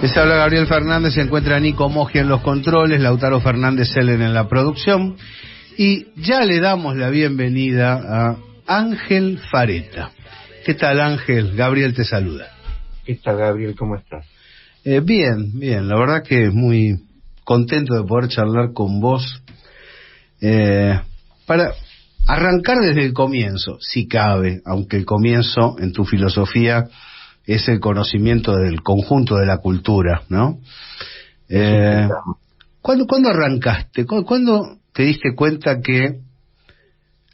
Les habla Gabriel Fernández, se encuentra Nico Moggia en los controles, Lautaro Fernández Selen en la producción, y ya le damos la bienvenida a Ángel Fareta. ¿Qué tal, Ángel? Gabriel te saluda. ¿Qué tal, Gabriel? ¿Cómo estás? Bien, la verdad que muy contento de poder charlar con vos, para arrancar desde el comienzo, si cabe, aunque el comienzo en tu filosofía es el conocimiento del conjunto de la cultura, ¿no? ¿Cuándo arrancaste? ¿Cuándo te diste cuenta que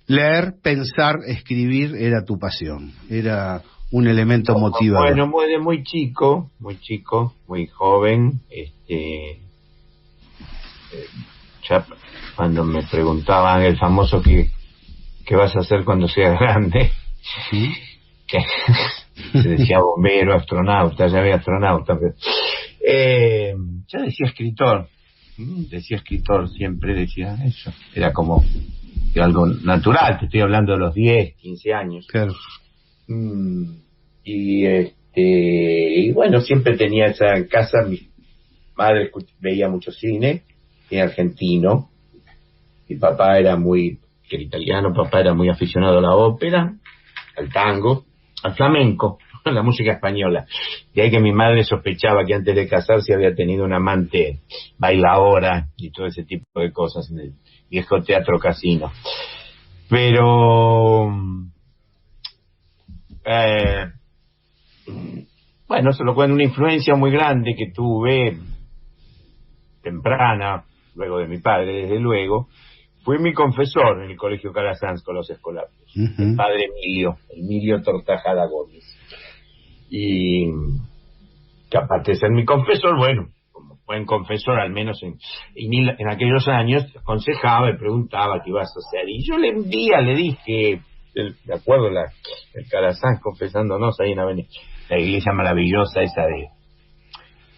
leer, pensar, escribir era tu pasión? Era un elemento motivador. Bueno, muy chico, muy joven, ya cuando me preguntaban el famoso ¿qué vas a hacer cuando seas grande? ¿Sí? Que se decía bombero, astronauta, ya había astronauta, pero ya decía escritor, siempre decía eso, era como algo natural, te estoy hablando de los 10, 15 años. Claro. Y bueno, siempre tenía esa en casa, mi madre veía mucho cine, cine argentino, mi papá era que era italiano, papá era muy aficionado a la ópera, al tango, al flamenco, a la música española. De ahí que mi madre sospechaba que antes de casarse había tenido un amante bailaora y todo ese tipo de cosas en el viejo Teatro Casino. Pero bueno, se lo cuento, una influencia muy grande que tuve temprana, luego de mi padre, desde luego, fue mi confesor en el Colegio Calasanz con los escolapios, el padre Emilio Tortajada Gómez. Y que aparte de ser mi confesor, bueno, como buen confesor, al menos en aquellos años, aconsejaba y preguntaba qué ibas a hacer. Y yo le dije, de acuerdo, el Calasanz confesándonos ahí en la iglesia maravillosa esa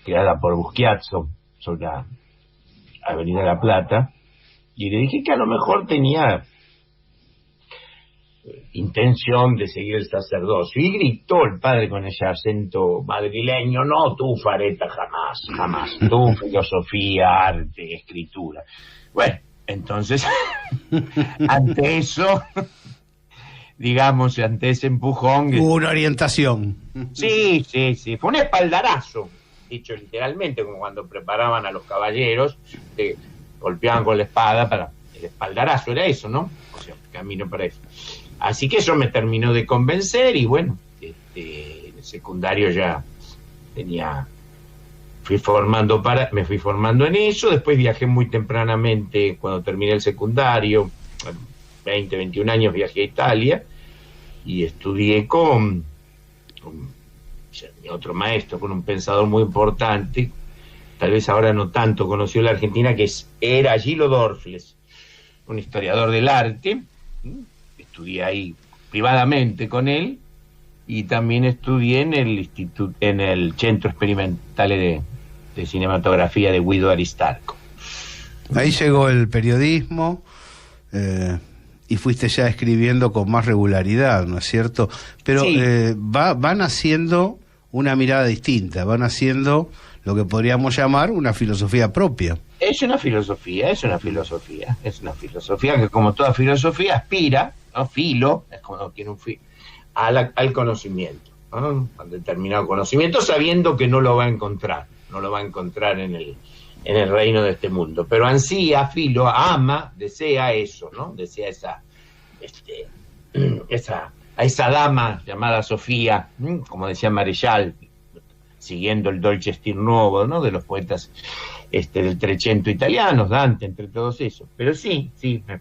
creada por Buschiazzo, sobre la Avenida La Plata, y le dije que a lo mejor tenía intención de seguir el sacerdocio, y gritó el padre con ese acento madrileño: no, tú, Fareta, jamás, tú, filosofía, arte, escritura. Bueno, entonces ante eso, digamos, ante ese empujón, hubo una orientación. Sí, fue un espaldarazo, dicho literalmente, como cuando preparaban a los caballeros, golpeaban con la espada para el espaldarazo, era eso, ¿no? O sea, camino para eso. Así que eso me terminó de convencer, y bueno, en el secundario ya me fui formando en eso. Después viajé muy tempranamente, cuando terminé el secundario, 20, 21 años, viajé a Italia y estudié con otro maestro, con un pensador muy importante, tal vez ahora no tanto conoció la Argentina, era Gildo Dorfles, un historiador del arte. Estudié ahí privadamente con él, y también estudié en el Centro Experimentale de Cinematografía de Guido Aristarco. Ahí llegó el periodismo, y fuiste ya escribiendo con más regularidad, ¿no es cierto? Pero sí, van haciendo una mirada distinta, van haciendo lo que podríamos llamar una filosofía propia. Es una filosofía que, como toda filosofía, aspira, ¿no? Filo, es como tiene un filo, al conocimiento, ¿no? Al determinado conocimiento, sabiendo que no lo va a encontrar en el reino de este mundo, pero ansía, filo, ama, desea eso, ¿no? Desea esa dama llamada Sofía, como decía Marechal, siguiendo el Dolce Stil Nuovo, ¿no? De los poetas del Trecento italianos, Dante, entre todos esos. Pero sí, me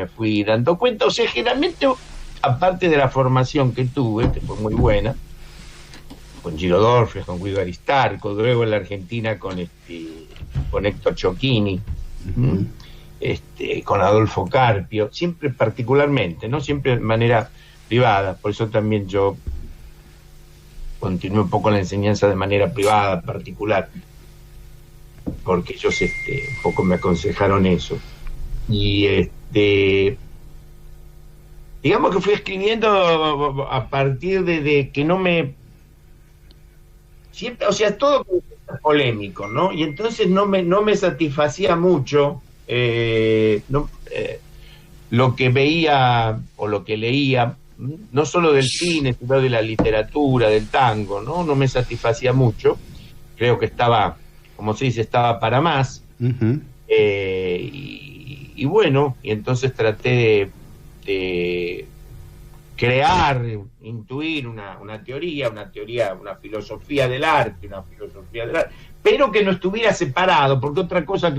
fui dando cuenta. O sea, generalmente, aparte de la formación que tuve, que fue muy buena, con Gildo Dorfles, con Guido Aristarco, luego en la Argentina con Héctor Ciocchini, con Adolfo Carpio, siempre particularmente, ¿no? Siempre de manera privada. Por eso también yo continué un poco la enseñanza de manera privada, particular, porque ellos un poco me aconsejaron eso. Y digamos que fui escribiendo a partir de que no me siempre, o sea, todo polémico, ¿no? Y entonces no me satisfacía mucho lo que veía o lo que leía, no solo del cine, sino de la literatura, del tango, ¿no? No me satisfacía mucho. Creo que estaba, como se dice, estaba para más. Uh-huh. Y bueno, y entonces traté de crear, intuir una teoría, una filosofía del arte, pero que no estuviera separado, porque otra cosa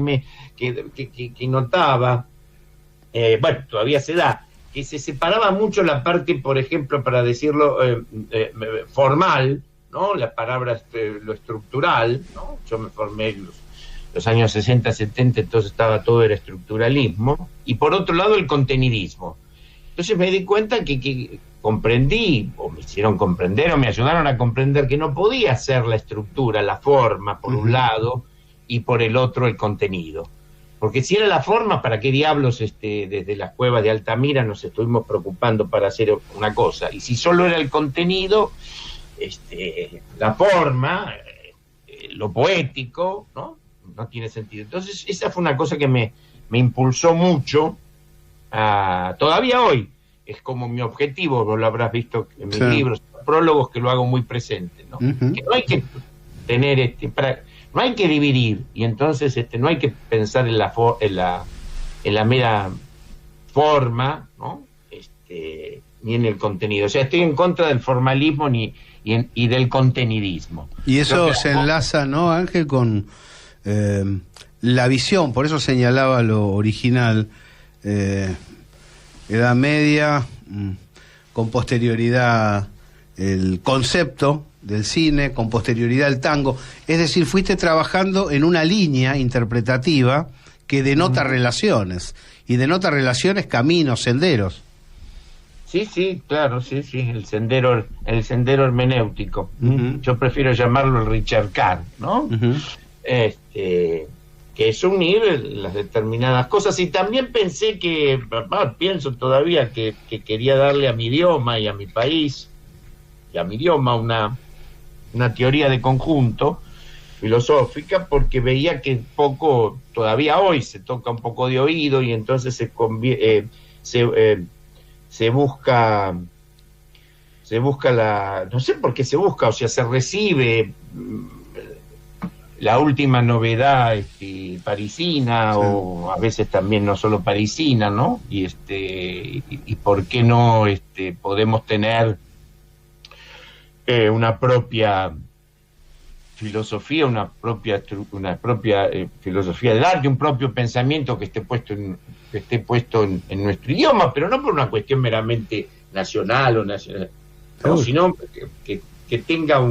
que notaba, bueno, todavía se da, que se separaba mucho la parte, por ejemplo, para decirlo formal, ¿no? La palabra, lo estructural, ¿no? Yo me formé en los años 60, 70, entonces era estructuralismo, y por otro lado el contenidismo. Entonces me di cuenta que comprendí, o me hicieron comprender, o me ayudaron a comprender que no podía ser la estructura, la forma, por un lado, y por el otro el contenido. Porque si era la forma, ¿para qué diablos desde las cuevas de Altamira nos estuvimos preocupando para hacer una cosa? Y si solo era el contenido, la forma, lo poético, ¿no? No tiene sentido. Entonces esa fue una cosa que me impulsó mucho. Todavía hoy es como mi objetivo, vos lo habrás visto en mis libros, prólogos, que lo hago muy presente, ¿no? Uh-huh. Que no hay que tener no hay que dividir, y entonces no hay que pensar en la mera forma, ¿no? Ni en el contenido. O sea, estoy en contra del formalismo y del contenidismo. Y eso se enlaza, ¿no, Ángel, con la visión? Por eso señalaba lo original. Edad Media, con posterioridad el concepto del cine, con posterioridad el tango. Es decir, fuiste trabajando en una línea interpretativa que denota relaciones, y denota relaciones, caminos, senderos. Sí, claro, sí, el sendero hermenéutico. Uh-huh. Yo prefiero llamarlo el Richard Kahn, ¿no? Uh-huh. Que es unir las determinadas cosas, y también pensé pienso todavía que quería darle a mi idioma y a mi país y a mi idioma una teoría de conjunto filosófica, porque veía que todavía hoy se toca un poco de oído, y entonces se busca no sé por qué se busca, o sea, se recibe la última novedad parisina, sí, o a veces también no solo parisina, ¿no? Y por qué no podemos tener una propia filosofía, una propia filosofía del arte, un propio pensamiento que esté puesto en nuestro idioma, pero no por una cuestión meramente nacional, no, sino que tenga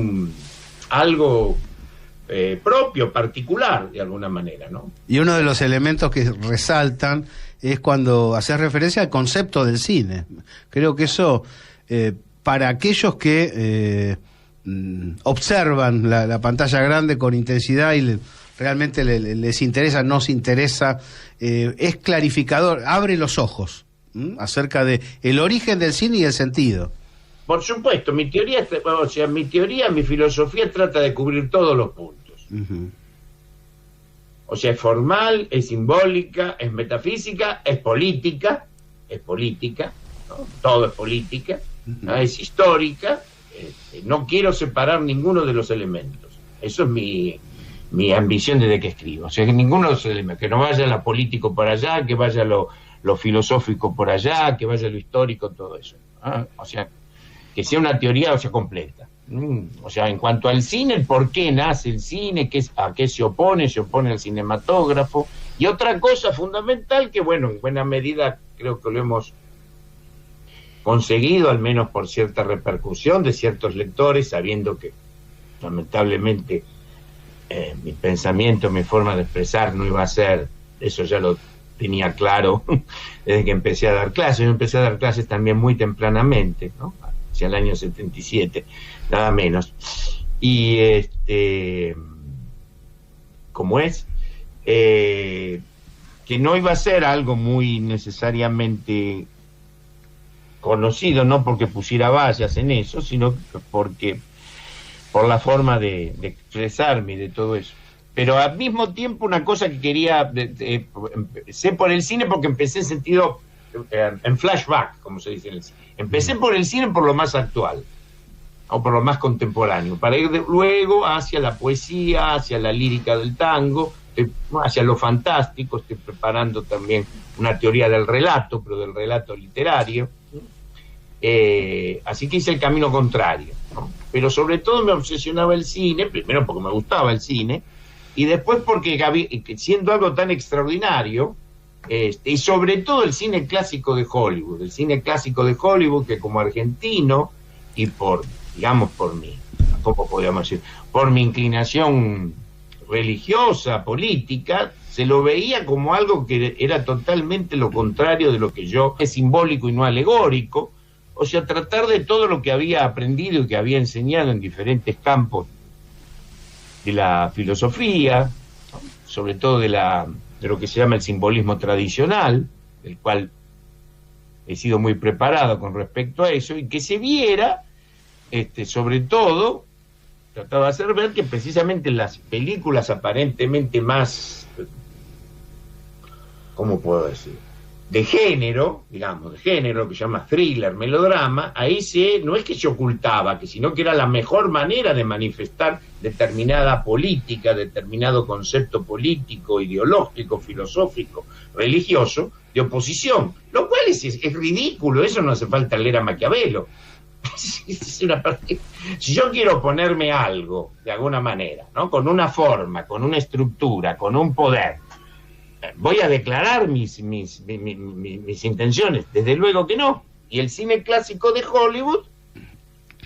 algo propio, particular, de alguna manera, ¿no? Y uno de los elementos que resaltan es cuando haces referencia al concepto del cine. Creo que eso, para aquellos que observan la pantalla grande con intensidad y realmente les interesa, nos interesa, es clarificador, abre los ojos acerca de el origen del cine y el sentido. Por supuesto, mi teoría, mi filosofía trata de cubrir todos los puntos. Uh-huh. O sea, es formal, es simbólica, es metafísica, es política, ¿no? Todo es política, uh-huh, ¿no? Es histórica. No quiero separar ninguno de los elementos. Eso es mi ambición desde que escribo. O sea, que ninguno de los elementos, que no vaya lo político por allá, que vaya lo filosófico por allá, que vaya lo histórico, todo eso. O sea, que sea una teoría, o sea, completa. O sea, en cuanto al cine, el por qué nace el cine, a qué se opone al cinematógrafo, y otra cosa fundamental que, bueno, en buena medida creo que lo hemos conseguido, al menos por cierta repercusión de ciertos lectores, sabiendo que lamentablemente mi pensamiento, mi forma de expresar no iba a ser, eso ya lo tenía claro desde que empecé a dar clases. Yo empecé a dar clases también muy tempranamente, ¿no? Hacia el año 77, nada menos. Y ¿cómo es? Que no iba a ser algo muy necesariamente conocido, no porque pusiera vallas en eso, sino porque por la forma de expresarme y de todo eso. Pero al mismo tiempo una cosa que quería, empecé por el cine porque empecé en sentido, en flashback, como se dice en el cine. Empecé por el cine por lo más actual, o por lo más contemporáneo, para ir luego hacia la poesía, hacia la lírica del tango, hacia lo fantástico. Estoy preparando también una teoría del relato, pero del relato literario. Así que hice el camino contrario, ¿no? Pero sobre todo me obsesionaba el cine, primero porque me gustaba el cine, y después porque siendo algo tan extraordinario, y sobre todo el cine clásico de Hollywood, que como argentino, y por mi inclinación religiosa, política, se lo veía como algo que era totalmente lo contrario de lo que yo, es simbólico y no alegórico. O sea, tratar de todo lo que había aprendido y que había enseñado en diferentes campos de la filosofía, sobre todo de lo que se llama el simbolismo tradicional, del cual he sido muy preparado con respecto a eso, y que se viera, sobre todo, trataba de hacer ver que precisamente las películas aparentemente más, ¿cómo puedo decir?, de género, que se llama thriller, melodrama, ahí no es que se ocultaba, sino que era la mejor manera de manifestar determinada política, determinado concepto político, ideológico, filosófico, religioso, de oposición, lo cual es ridículo. Eso no hace falta leer a Maquiavelo. Si yo quiero ponerme algo, de alguna manera, ¿no?, con una forma, con una estructura, con un poder, ¿voy a declarar mis intenciones? Desde luego que no. Y el cine clásico de Hollywood,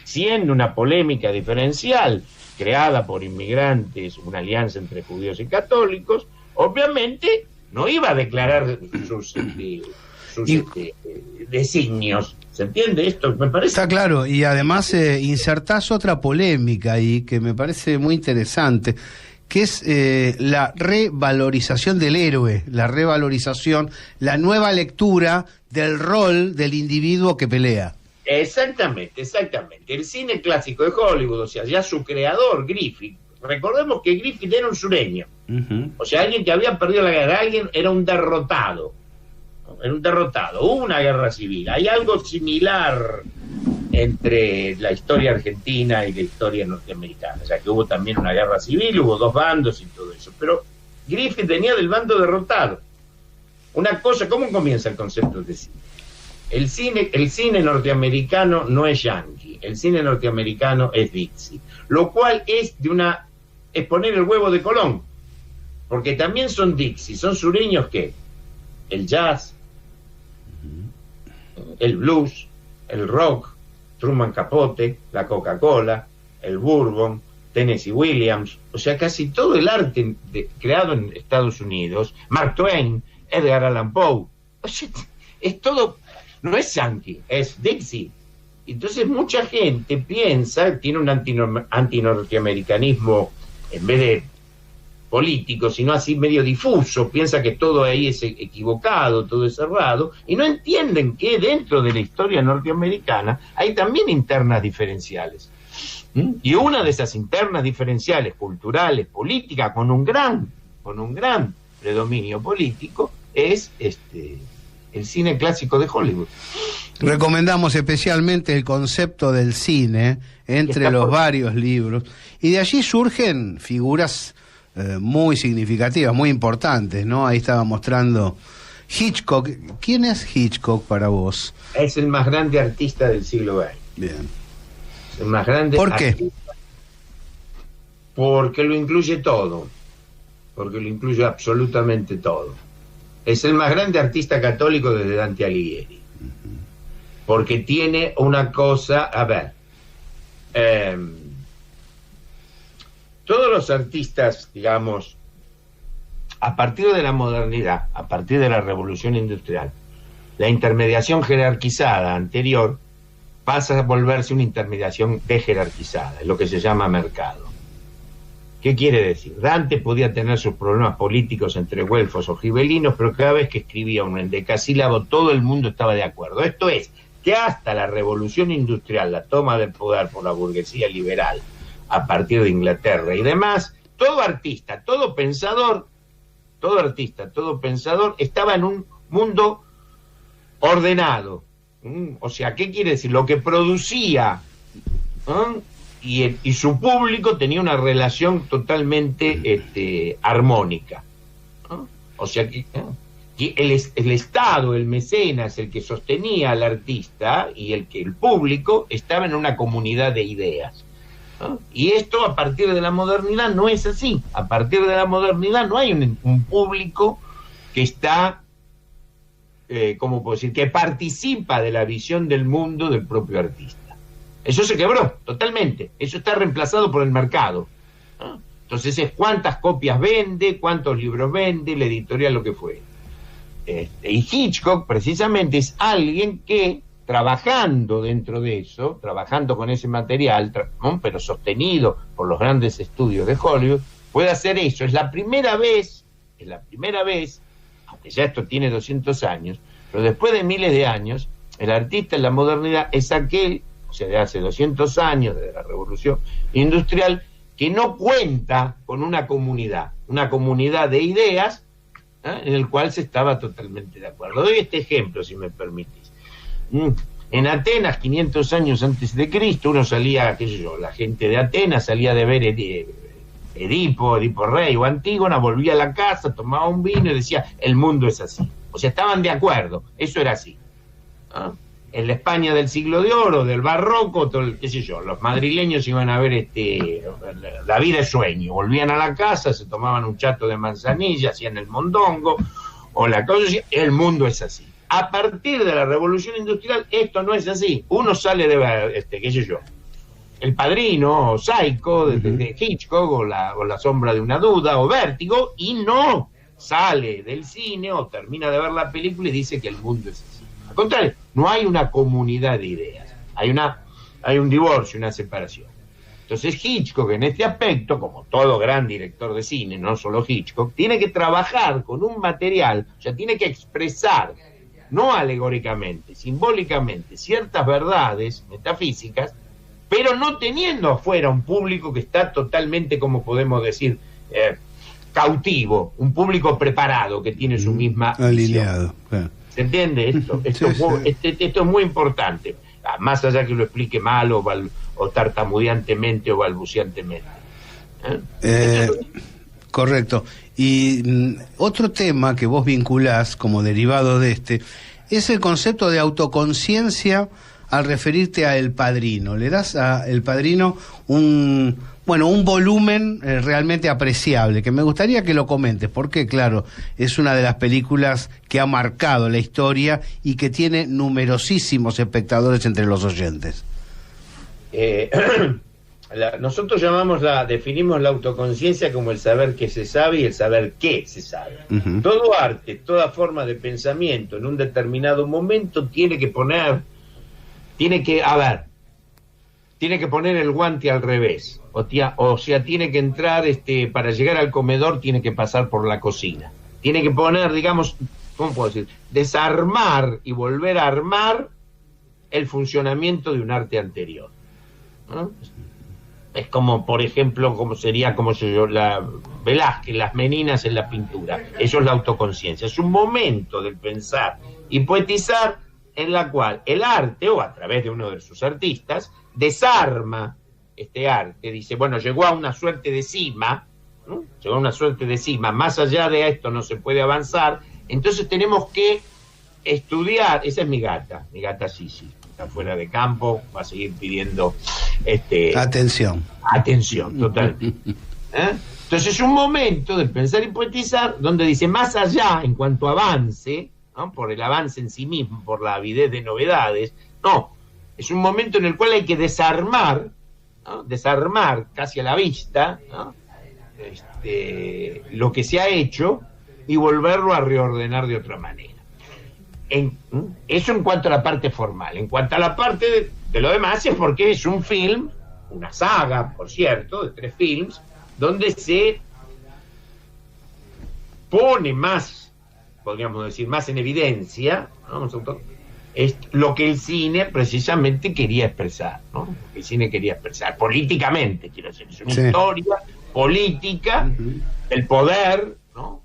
siendo una polémica diferencial creada por inmigrantes, una alianza entre judíos y católicos, obviamente no iba a declarar sus designios. ¿Se entiende esto? Me parece. Está claro, y además insertás otra polémica ahí que me parece muy interesante, que es la revalorización del héroe, la nueva lectura del rol del individuo que pelea. Exactamente. El cine clásico de Hollywood, o sea, ya su creador, Griffith, recordemos que Griffith era un sureño, o sea, alguien que había perdido la guerra, era un derrotado, hubo una guerra civil. Hay algo similar entre la historia argentina y la historia norteamericana, o sea que hubo también una guerra civil, hubo dos bandos y todo eso, pero Griffith venía del bando derrotado. Una cosa, ¿cómo comienza el concepto de cine? El cine norteamericano no es yankee, el cine norteamericano es Dixie, lo cual es poner el huevo de Colón, porque también son Dixie, son sureños que el jazz, el blues, el rock, Truman Capote, la Coca-Cola, el Bourbon, Tennessee Williams, o sea, casi todo el arte creado en Estados Unidos, Mark Twain, Edgar Allan Poe, o sea, es todo, no es yankee, es Dixie. Entonces mucha gente piensa, tiene un antinorteamericanismo, en vez de político, sino así medio difuso, piensa que todo ahí es equivocado, todo es errado, y no entienden que dentro de la historia norteamericana hay también internas diferenciales. Y una de esas internas diferenciales culturales, políticas, con un gran predominio político, es el cine clásico de Hollywood. Recomendamos especialmente el concepto del cine entre los varios libros, y de allí surgen figuras muy significativas, muy importantes, ¿no? Ahí estaba mostrando Hitchcock. ¿Quién es Hitchcock para vos? Es el más grande artista del siglo XX. Bien. El más grande. ¿Por qué? Porque lo incluye todo. Porque lo incluye absolutamente todo. Es el más grande artista católico desde Dante Alighieri. Porque tiene una cosa, a ver, todos los artistas, digamos, a partir de la modernidad, a partir de la revolución industrial, la intermediación jerarquizada anterior pasa a volverse una intermediación dejerarquizada, es lo que se llama mercado. ¿Qué quiere decir? Dante podía tener sus problemas políticos entre güelfos o gibelinos, pero cada vez que escribía un endecasílabo todo el mundo estaba de acuerdo. Esto es, que hasta la revolución industrial, la toma del poder por la burguesía liberal, a partir de Inglaterra y demás, todo artista, todo pensador estaba en un mundo ordenado. O sea, ¿qué quiere decir? Lo que producía y su público tenía una relación totalmente armónica. O sea, que el Estado, el mecenas, el que sostenía al artista y el público estaba en una comunidad de ideas. Y esto a partir de la modernidad no es así. A partir de la modernidad no hay un público que está, ¿cómo puedo decir?, que participa de la visión del mundo del propio artista. Eso se quebró totalmente. Eso está reemplazado por el mercado. Entonces es cuántas copias vende, cuántos libros vende, la editorial, lo que fue. Y Hitchcock precisamente es alguien que, trabajando dentro de eso, trabajando con ese material, pero sostenido por los grandes estudios de Hollywood, puede hacer eso. Es la primera vez, aunque ya esto tiene 200 años, pero después de miles de años, el artista en la modernidad es aquel, o sea, de hace 200 años, de la Revolución Industrial, que no cuenta con una comunidad de ideas, en el cual se estaba totalmente de acuerdo. Doy este ejemplo, si me permitís. En Atenas, 500 años antes de Cristo, uno salía, qué sé yo, la gente de Atenas salía de ver Edipo Rey o Antígona, volvía a la casa, tomaba un vino y decía, el mundo es así. O sea, estaban de acuerdo, eso era así. En la España del siglo de oro, del barroco, qué sé yo, los madrileños iban a ver La vida es sueño, volvían a la casa, se tomaban un chato de manzanilla, hacían el mondongo, o la cosa, el mundo es así. A partir de la Revolución Industrial, esto no es así. Uno sale de ver, qué sé yo, El Padrino, o Psycho, de Hitchcock, o la Sombra de una duda, o Vértigo, y no sale del cine o termina de ver la película y dice que el mundo es así. Al contrario, no hay una comunidad de ideas, hay un divorcio, una separación. Entonces Hitchcock, en este aspecto, como todo gran director de cine, no solo Hitchcock, tiene que trabajar con un material, o sea, tiene que expresar, no alegóricamente, simbólicamente, ciertas verdades metafísicas, pero no teniendo afuera un público que está totalmente, como podemos decir, cautivo, un público preparado que tiene su misma alineado. Visión. ¿Se entiende esto? Esto es muy importante, más allá que lo explique mal o tartamudeantemente o balbuceantemente. Correcto. Y otro tema que vos vinculás como derivado de este es el concepto de autoconciencia al referirte a El Padrino. Le das a El Padrino un volumen realmente apreciable, que me gustaría que lo comentes, porque claro, es una de las películas que ha marcado la historia y que tiene numerosísimos espectadores entre los oyentes. Nosotros definimos la autoconciencia como el saber que se sabe y el saber qué se sabe. Todo arte, toda forma de pensamiento en un determinado momento tiene que poner el guante al revés. O sea, tiene que entrar, para llegar al comedor tiene que pasar por la cocina. Tiene que poner, digamos, ¿cómo puedo decir? Desarmar y volver a armar el funcionamiento de un arte anterior, ¿no? Es como, por ejemplo, Velázquez, las meninas en la pintura. Eso es la autoconciencia. Es un momento del pensar y poetizar en la cual el arte, o a través de uno de sus artistas, desarma este arte. Dice, bueno, llegó a una suerte de cima, ¿no? Llegó a una suerte de cima. Más allá de esto no se puede avanzar. Entonces tenemos que estudiar. Esa es mi gata Sisi. Está fuera de campo, va a seguir pidiendo atención, totalmente. Entonces es un momento de pensar y poetizar donde dice, más allá en cuanto avance, ¿no? Por el avance en sí mismo, por la avidez de novedades, no, es un momento en el cual hay que desarmar, ¿no? Desarmar casi a la vista, ¿no? Lo que se ha hecho y volverlo a reordenar de otra manera. Eso en cuanto a la parte formal. En cuanto a la parte de lo demás, es porque es un film, una saga, por cierto, de 3 films, donde se pone más, podríamos decir, más en evidencia, ¿no? es lo que el cine precisamente quería expresar, ¿no? El cine quería expresar políticamente, quiero decir, es una historia política del poder, ¿no?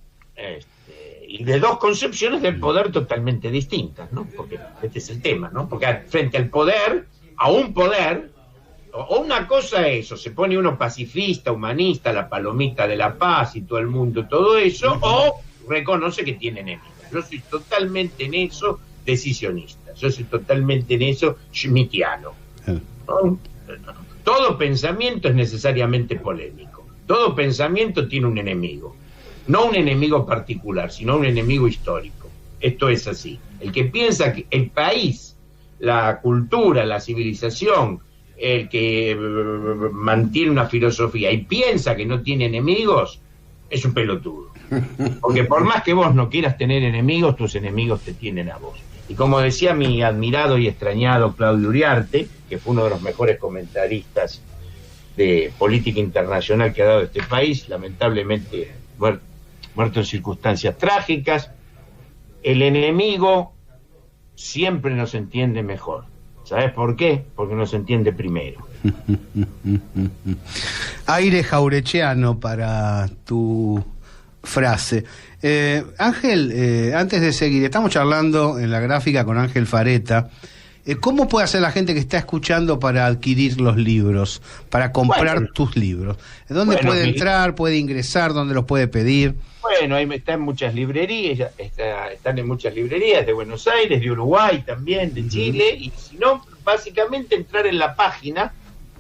Y de dos concepciones del poder totalmente distintas, ¿no? Porque este es el tema, ¿no? Porque frente al poder, a un poder, o una cosa es eso, se pone uno pacifista, humanista, la palomita de la paz y todo el mundo, todo eso, o reconoce que tiene enemigos. Yo soy totalmente en eso decisionista, yo soy totalmente en eso schmittiano, ¿no? Todo pensamiento es necesariamente polémico, todo pensamiento tiene un enemigo, no un enemigo particular, sino un enemigo histórico. Esto es así. El que piensa que el país, la cultura, la civilización, el que mantiene una filosofía y piensa que no tiene enemigos, es un pelotudo. Porque por más que vos no quieras tener enemigos, tus enemigos te tienen a vos. Y como decía mi admirado y extrañado Claudio Uriarte, que fue uno de los mejores comentaristas de política internacional que ha dado este país, lamentablemente muerto en circunstancias trágicas, el enemigo siempre nos entiende mejor. ¿Sabes por qué? Porque nos entiende primero. Aire jaurechiano para tu frase. Ángel, antes de seguir, estamos charlando en la gráfica con Ángel Fareta. ¿Cómo puede hacer la gente que está escuchando para adquirir los libros, para comprar tus libros? ¿Dónde puede entrar, puede ingresar, dónde los puede pedir? Bueno, ahí está en muchas librerías, están en muchas librerías de Buenos Aires, de Uruguay también, de Chile, y si no, básicamente entrar en la página,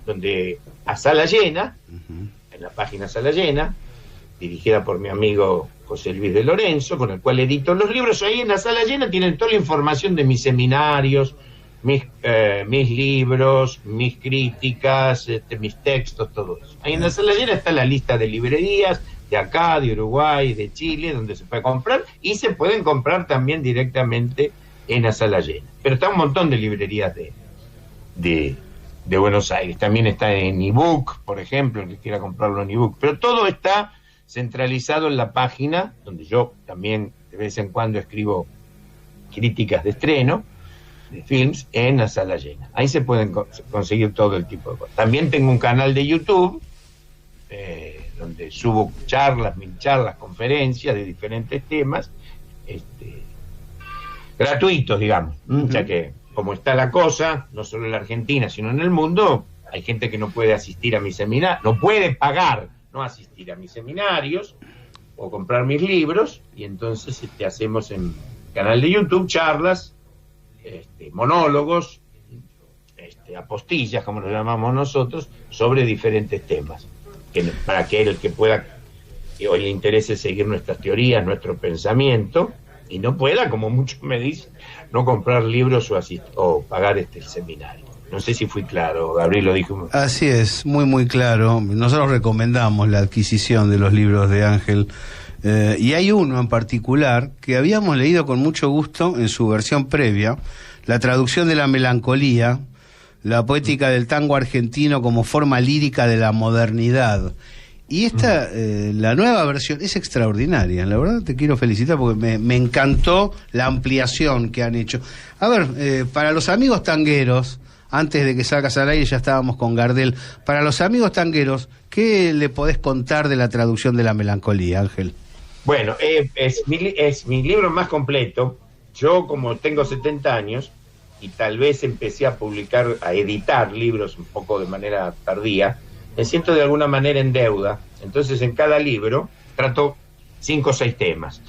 donde a Sala Llena, en la página Sala Llena, dirigida por mi amigo José Luis de Lorenzo, con el cual edito los libros. Ahí en la Sala Llena tienen toda la información de mis seminarios, mis libros, mis críticas, mis textos, todo eso. Ahí en la Sala Llena está la lista de librerías de acá, de Uruguay, de Chile, donde se puede comprar, y se pueden comprar también directamente en la Sala Llena. Pero está un montón de librerías de Buenos Aires. También está en ebook, por ejemplo, el que quiera comprarlo en ebook. Pero todo está centralizado en la página, donde yo también de vez en cuando escribo críticas de estreno de films, en la Sala Llena. Ahí se pueden conseguir todo el tipo de cosas. También tengo un canal de YouTube donde subo mini charlas, conferencias de diferentes temas, gratuitos, digamos, ya que como está la cosa, no solo en la Argentina, sino en el mundo, hay gente que no puede asistir a mis seminarios, no puede pagar no asistir a mis seminarios o comprar mis libros, y entonces hacemos en canal de YouTube charlas, monólogos, apostillas, como lo llamamos nosotros, sobre diferentes temas, para que el que pueda o le interese seguir nuestras teorías, nuestro pensamiento, y no pueda, como muchos me dicen, no comprar libros o pagar el seminario. No sé si fui claro, Gabriel, lo dijo. Así es, muy muy claro. Nosotros recomendamos la adquisición de los libros de Ángel, y hay uno en particular que habíamos leído con mucho gusto en su versión previa, la traducción de La melancolía, la poética del tango argentino como forma lírica de la modernidad. Y esta, la nueva versión, es extraordinaria. La verdad te quiero felicitar porque me encantó la ampliación que han hecho. A ver, para los amigos tangueros, antes de que salgas al aire ya estábamos con Gardel. Para los amigos tangueros, ¿qué le podés contar de la traducción de La melancolía, Ángel? Bueno, es mi libro más completo. Yo, como tengo 70 años, y tal vez empecé a editar libros un poco de manera tardía, me siento de alguna manera en deuda. Entonces en cada libro trato 5 o 6 temas.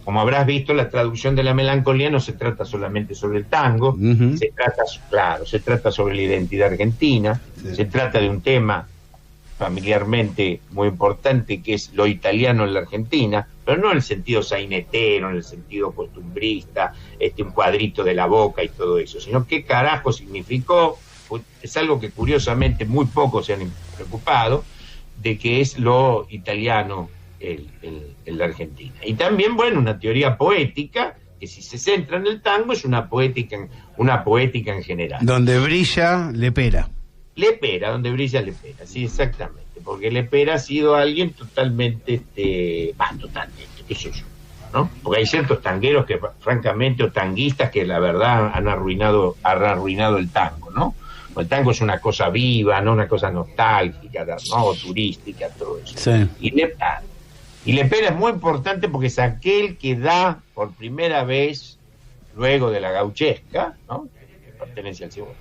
Como habrás visto, la traducción de La melancolía no se trata solamente sobre el tango, se trata sobre la identidad argentina, se trata de un tema familiarmente muy importante que es lo italiano en la Argentina, pero no en el sentido sainetero, en el sentido costumbrista, un cuadrito de la Boca y todo eso, sino qué carajo significó. Es algo que curiosamente muy pocos se han preocupado, de que es lo italiano en la Argentina. Y también, bueno, una teoría poética que, si se centra en el tango, es una poética en general. Donde brilla Lepera. Donde brilla Lepera, sí, exactamente, porque Lepera ha sido alguien totalmente, qué sé yo, ¿no? Porque hay ciertos tangueros que, francamente, o tanguistas que la verdad han arruinado el tango, ¿no? El tango es una cosa viva, no una cosa nostálgica, ¿no? Turística, todo eso. Sí. Y Lepera es muy importante porque es aquel que da por primera vez, luego de la gauchesca, ¿no? Que pertenece al siglo,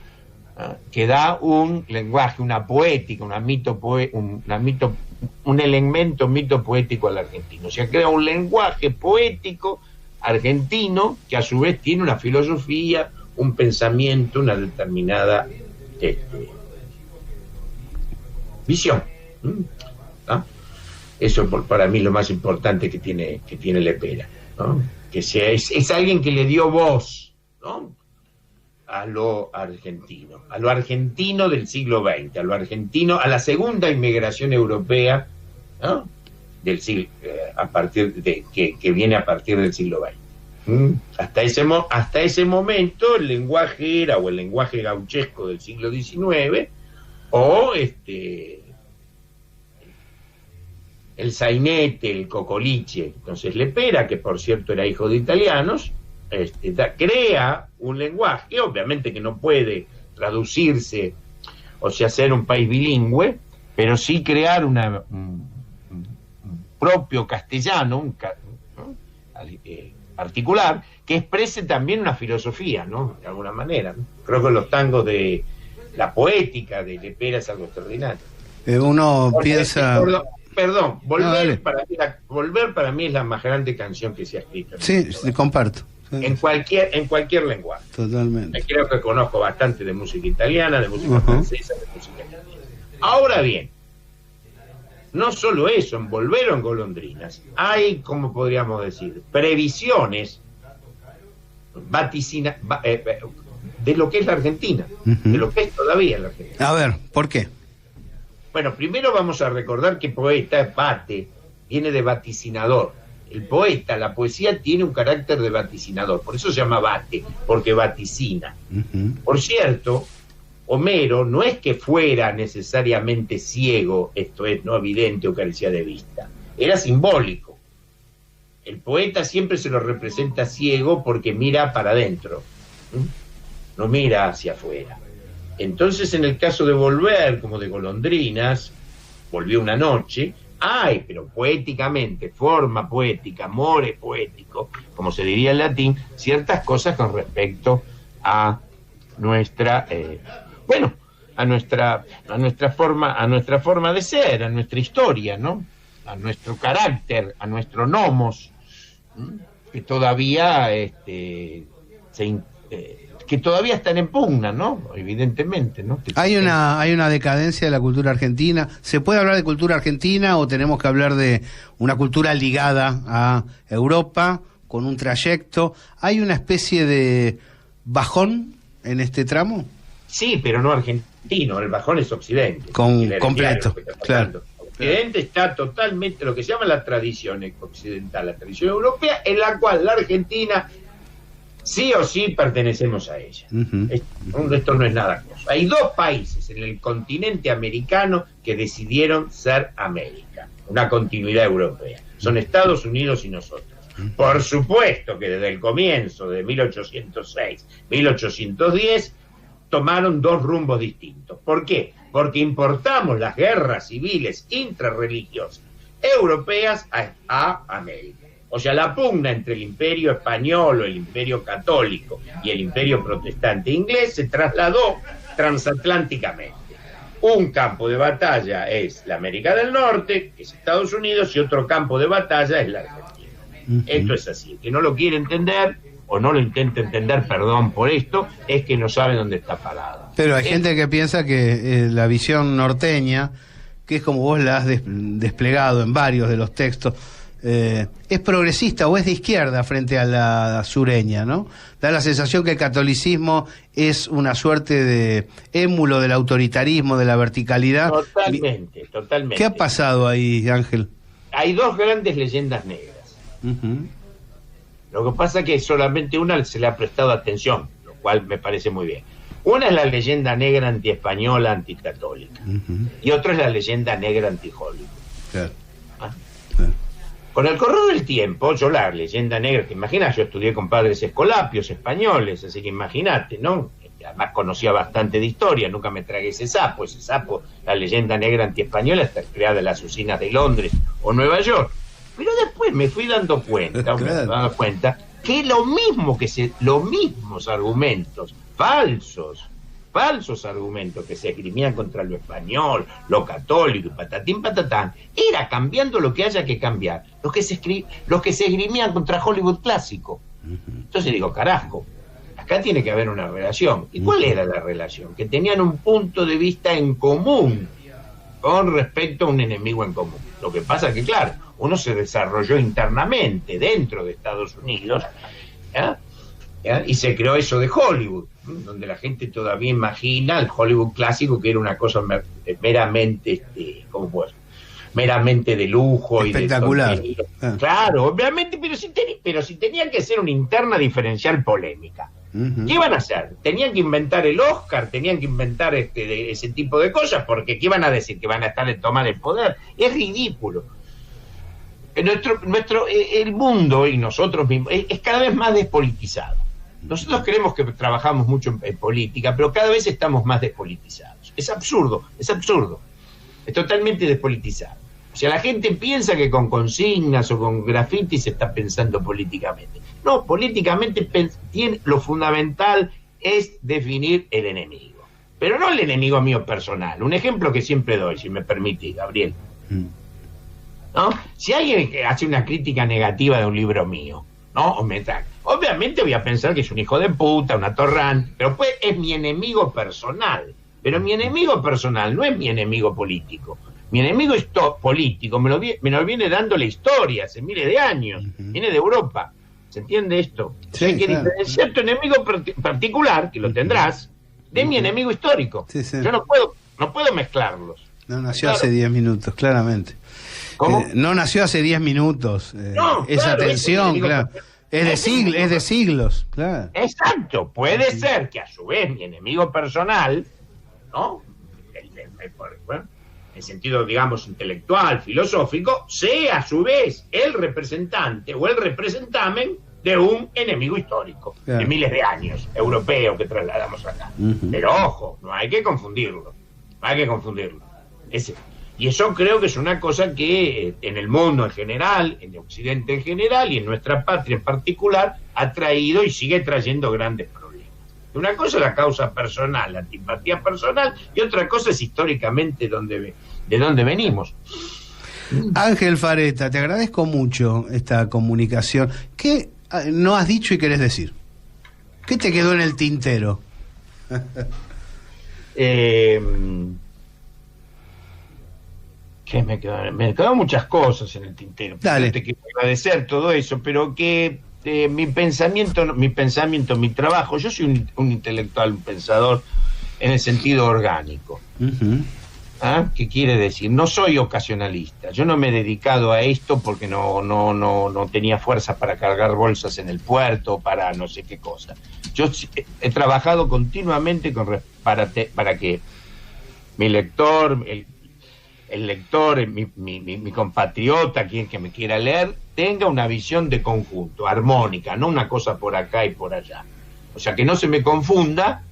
que da un lenguaje, una poética, un elemento mito poético al argentino. O sea, crea un lenguaje poético argentino que a su vez tiene una filosofía, un pensamiento, una determinada visión. ¿No? Eso para mí es lo más importante que tiene Lepera, ¿no? Que es alguien que le dio voz, ¿no? a lo argentino del siglo XX, a la segunda inmigración europea, ¿no? del siglo, que viene a partir del siglo XX. Hasta ese momento el lenguaje era o el lenguaje gauchesco del siglo XIX o el sainete, el cocoliche. Entonces Lepera, que por cierto era hijo de italianos, crea un lenguaje, obviamente que no puede traducirse, o sea, ser un país bilingüe, pero sí crear un propio castellano, particular, que exprese también una filosofía, ¿no? De alguna manera, ¿no? Creo que los tangos de la poética de Lepera es algo extraordinario. Uno piensa... Perdón, volver para mí es la más grande canción que se ha escrito. Sí, comparto. Sí. En cualquier lenguaje. Totalmente. Creo que conozco bastante de música italiana, de música francesa, de música italiana. Ahora bien, no solo eso, en Volver o en Golondrinas, hay, como podríamos decir, previsiones de lo que es la Argentina, de lo que es todavía la Argentina. A ver, ¿por qué? Bueno, primero vamos a recordar que poeta es vate, viene de vaticinador. El poeta, la poesía tiene un carácter de vaticinador, por eso se llama vate, porque vaticina. Por cierto, Homero no es que fuera necesariamente ciego, esto es, no evidente o carecía de vista, era simbólico. El poeta siempre se lo representa ciego porque mira para adentro, no mira hacia afuera. Entonces, en el caso de Volver, como de Golondrinas, volvió una noche, hay, pero poéticamente, forma poética, amore poético, como se diría en latín, ciertas cosas con respecto a nuestra, a nuestra forma de ser, a nuestra historia, ¿no? A nuestro carácter, a nuestro nomos, que todavía que todavía están en pugna, ¿no? Evidentemente, ¿no? Hay una decadencia de la cultura argentina. ¿Se puede hablar de cultura argentina o tenemos que hablar de una cultura ligada a Europa, con un trayecto? ¿Hay una especie de bajón en este tramo? Sí, pero no argentino, el bajón es Occidente. Completo, claro. Occidente está totalmente, lo que se llama la tradición occidental, la tradición europea, en la cual la Argentina... sí o sí pertenecemos a ella. Esto no es nada cosa. Hay dos países en el continente americano que decidieron ser América, una continuidad europea. Son Estados Unidos y nosotros. Por supuesto que desde el comienzo de 1806, 1810, tomaron dos rumbos distintos. ¿Por qué? Porque importamos las guerras civiles intrarreligiosas europeas a América. O sea, la pugna entre el imperio español o el imperio católico y el imperio protestante inglés se trasladó transatlánticamente. Un campo de batalla es la América del Norte, que es Estados Unidos, y otro campo de batalla es la Argentina. Esto es así. El que no lo quiere entender, o no lo intenta entender, perdón por esto, es que no sabe dónde está parado. Pero hay gente que piensa que la visión norteña, que es como vos la has desplegado en varios de los textos, es progresista o es de izquierda frente a la sureña, ¿no? Da la sensación que el catolicismo es una suerte de émulo del autoritarismo, de la verticalidad. Totalmente. ¿Qué ha pasado ahí, Ángel? Hay dos grandes leyendas negras. Lo que pasa es que solamente una se le ha prestado atención, lo cual me parece muy bien. Una es la leyenda negra antiespañola, anticatólica, y otra es la leyenda negra anti-Hollywood. Claro. Con el correr del tiempo, yo la leyenda negra, te imaginas, yo estudié con padres escolapios españoles, así que imagínate, ¿no? Además conocía bastante de historia, nunca me tragué ese sapo, la leyenda negra antiespañola está creada en las usinas de Londres o Nueva York. Pero después me fui dando cuenta, que los mismos argumentos, falsos argumentos que se esgrimían contra lo español, lo católico, patatín patatán, era cambiando lo que haya que cambiar, los que se esgrimían contra Hollywood clásico. Entonces digo, carajo, acá tiene que haber una relación. ¿Y cuál era la relación? Que tenían un punto de vista en común con respecto a un enemigo en común. Lo que pasa es que, claro, uno se desarrolló internamente dentro de Estados Unidos, ¿ya? Y se creó eso de Hollywood, donde la gente todavía imagina el Hollywood clásico que era una cosa meramente, meramente de lujo espectacular. Y de claro, obviamente, pero si tenían que hacer una interna diferencial polémica, ¿qué iban a hacer? Tenían que inventar el Oscar, tenían que inventar ese tipo de cosas, porque ¿qué iban a decir? Que van a estar en tomar el poder. Es ridículo. El mundo y nosotros mismos es cada vez más despolitizado. Nosotros creemos que trabajamos mucho en política, pero cada vez estamos más despolitizados. Es absurdo. Es totalmente despolitizado. O sea, la gente piensa que con consignas o con grafitis se está pensando políticamente. No, políticamente lo fundamental es definir el enemigo. Pero no el enemigo mío personal. Un ejemplo que siempre doy, si me permite, Gabriel. ¿No? Si alguien hace una crítica negativa de un libro mío, ¿no? Obviamente voy a pensar que es un hijo de puta, un atorrante, pero pues es mi enemigo personal. Pero mi enemigo personal no es mi enemigo político. Mi enemigo político me lo viene dando la historia hace miles de años. Viene de Europa. ¿Se entiende esto? Sí, hay que claro. diferenciar tu enemigo particular, que lo tendrás, de mi enemigo histórico. Sí. Yo no puedo mezclarlos. No nació hace 10 minutos, claramente. ¿Cómo? No nació hace 10 minutos. Esa tensión, claro. Es de siglos, claro. Exacto. Puede ser que a su vez mi enemigo personal, ¿no? En sentido, digamos, intelectual, filosófico, sea a su vez el representante o el representamen de un enemigo histórico, claro, de miles de años, europeo, que trasladamos acá. Pero ojo, no hay que confundirlo. Y eso creo que es una cosa que en el mundo en general, en Occidente en general y en nuestra patria en particular, ha traído y sigue trayendo grandes problemas. Una cosa es la causa personal, la antipatía personal, y otra cosa es históricamente de dónde venimos. Ángel Fareta, te agradezco mucho esta comunicación. ¿Qué no has dicho y querés decir? ¿Qué te quedó en el tintero? ¿Qué me quedó? Me quedaron muchas cosas en el tintero. Dale. Te quiero agradecer todo eso, pero que mi pensamiento, mi trabajo, yo soy un intelectual, un pensador en el sentido orgánico. ¿Qué quiere decir? No soy ocasionalista. Yo no me he dedicado a esto porque no tenía fuerza para cargar bolsas en el puerto, para no sé qué cosa. Yo he trabajado continuamente para que mi lector, el lector, mi compatriota, quien que me quiera leer, tenga una visión de conjunto, armónica, no una cosa por acá y por allá. O sea, que no se me confunda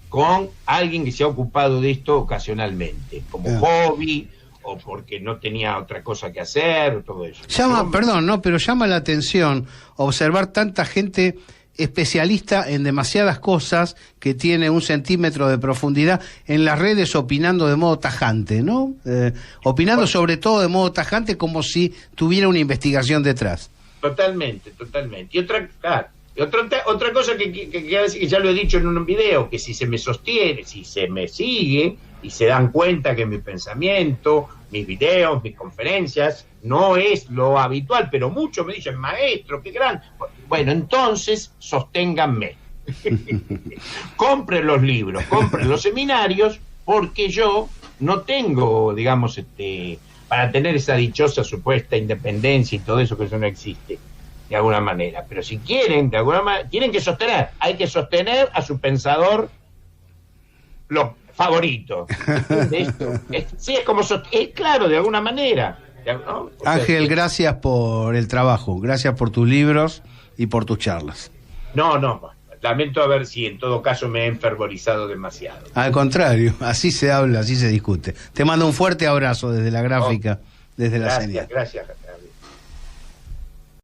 con alguien que se ha ocupado de esto ocasionalmente, como hobby, o porque no tenía otra cosa que hacer, o todo eso. Pero llama la atención observar tanta gente especialista en demasiadas cosas que tiene 1 centímetro de profundidad en las redes opinando de modo tajante, ¿no? Opinando sobre todo de modo tajante como si tuviera una investigación detrás. Totalmente. Y otra cosa que ya lo he dicho en un video, que si se me sostiene, si se me sigue y se dan cuenta que mi pensamiento, mis videos, mis conferencias, no es lo habitual, pero muchos me dicen, maestro, qué gran... Bueno, entonces, sosténganme. Compren los libros, compren los seminarios, porque yo no tengo, digamos, para tener esa dichosa supuesta independencia y todo eso, que eso no existe, de alguna manera. Pero si quieren, de alguna manera, tienen que sostener, hay que sostener a su pensador favorito. Esto. Sí, es como claro, de alguna manera. ¿no? Ángel, gracias por el trabajo, gracias por tus libros y por tus charlas. No, lamento haber si en todo caso me he enfervorizado demasiado. Al contrario, así se habla, así se discute. Te mando un fuerte abrazo desde la gráfica, desde la serie. Gracias.